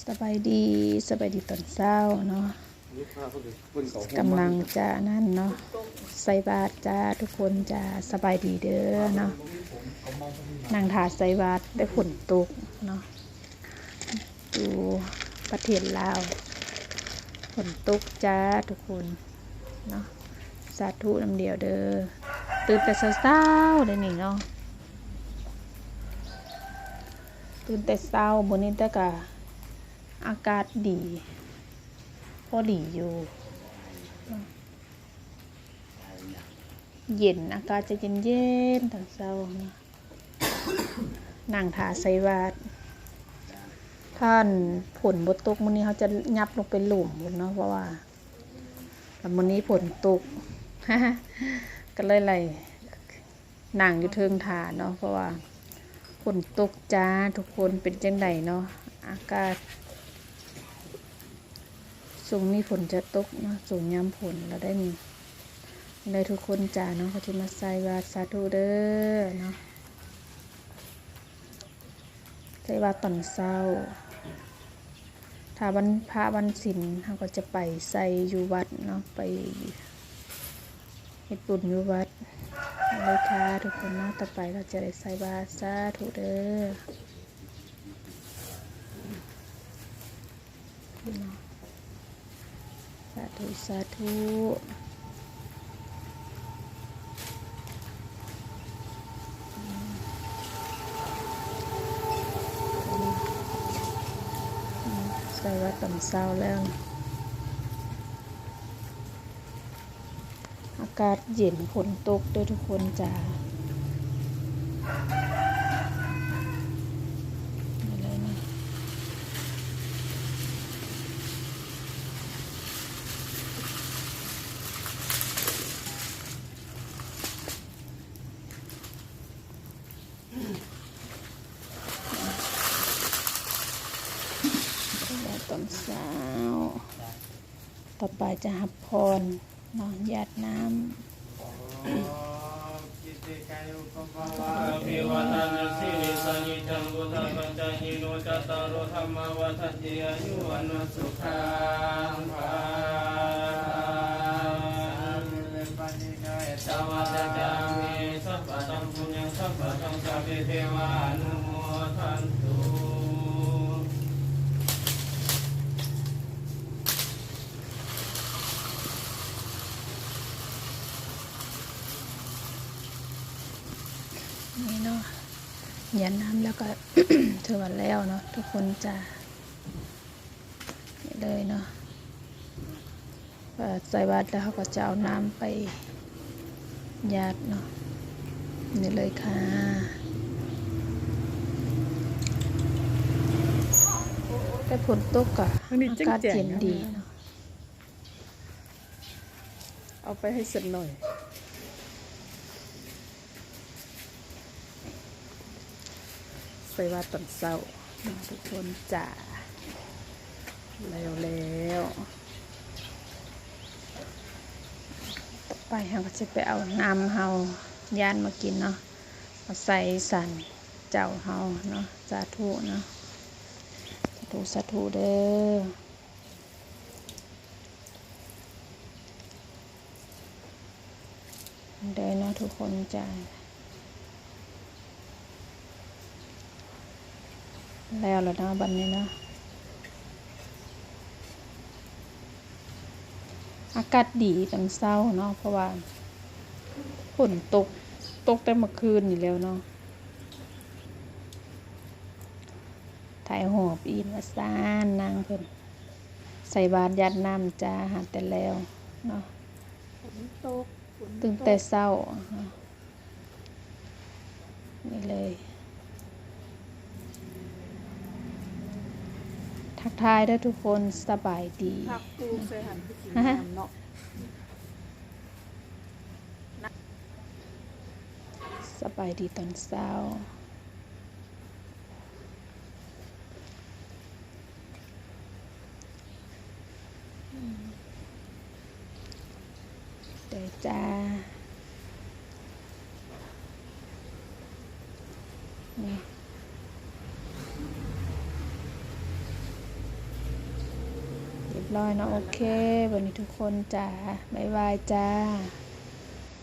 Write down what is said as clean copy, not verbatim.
สบายดีตอนเช้าเนาะกำลังจะนั่นเนาะใส่บาตรจ้าทุกคนจะสบายดีเด้อเนาะนั่งถาใส่บาตรได้ฝนตกเนาะดูประเทศลาวฝนตกจ้าทุกคนเนาะสาธุน้ำเดียวเด้อตื่นแต่เช้าๆเลยนี่เนาะตื่นแต่เช้าบนนี้แต่กะอากาศดีพอดีอยู่เย็นอากาศจะเย็นตอนเช้านั่งถาใส่บาตรท่านฝนบ่ตกมื้อนี้เขาจะยับลงไปหลุมเนาะเพราะว่ามื้อนี้ฝนตก ก็เลยไล่นั่งอยู่เทิงถาเนาะเพราะว่าฝนตกจ้าทุกคนเป็นจังไดเนาะอากาศช่วงนี้ฝนจะตกเนาะช่วงยามฝนแล้วได้นี่ได้ทุกคนจ้าเนาะเขาจะมาใส่บาตรสาธุเด้อเนาะใส่บาตรตอนเช้าถ้าวันพระวันศีลเขาก็จะไปใส่อยู่วัดเนาะไปเฮ็ดบุญอยู่วัดเลยค่ะทุกคนเนาะต่อไปเราจะได้ใส่บาตรสาธุเด้อสาธุสาธุใส่บาตรตอนเช้าแล้วอากาศเย็นฝนตกด้วยทุกคนจ้าอะไรนี่ตอนเช้าต่อไปจะหับพรเนาะหยาดน้ำภิวาทานสิริสนิจังบุตตปัญจหิโนจัตตารโอธรรมวัฏฏิอายุวันโนสุขังภาสวัสดิามิสัพพะตังปุญญังสัพพะตังสัพเพเทวานุโมทันตุนี่เนาะหยาดน้ำแล้วก็ ถือว่าแล้วเนาะทุกคนจะนี่เลยเนาะใส่บาตรแล้วเขาก็จะเอาน้ำไปหยาดเนาะนี่เลยค่ะแต่ฝนตกอะอากาศเย็นดีเนาะ เอาไปให้เสร็จหน่อยใส่ว่าตอนเช้าทุกคนจ่าแล้วต่อไปเราก็จะไปเอาน้ำเฮาย่านมากินเนาะเอาใส่สันเจ้าเฮาเนาะสาธุเนาะสาธุเด้อเด้อเนาะทุกคนจ้าแล้วเนาะบัดนี้เนาะอากาศดีตอนเช้าเนาะเพราะว่าฝนตกแต่เมื่อคืนนี่แล้วเนาะถ่ายหอบอีนมาซ่านนางเพิ่นใส่บาตรยัดน้ำจ้าหาแต่แล้วเนาะตื่นแต่เช้านี่เลยทักทายด้วยทุกคนสบายดี ผักปูเคยหันไปกินน้ำเนาะ สบายดีตอนเช้าเดี๋ยวจ้านี่ ร้อยเนาะโอเควันนี้ทุกคนจ้าบ๊ายบายจ้า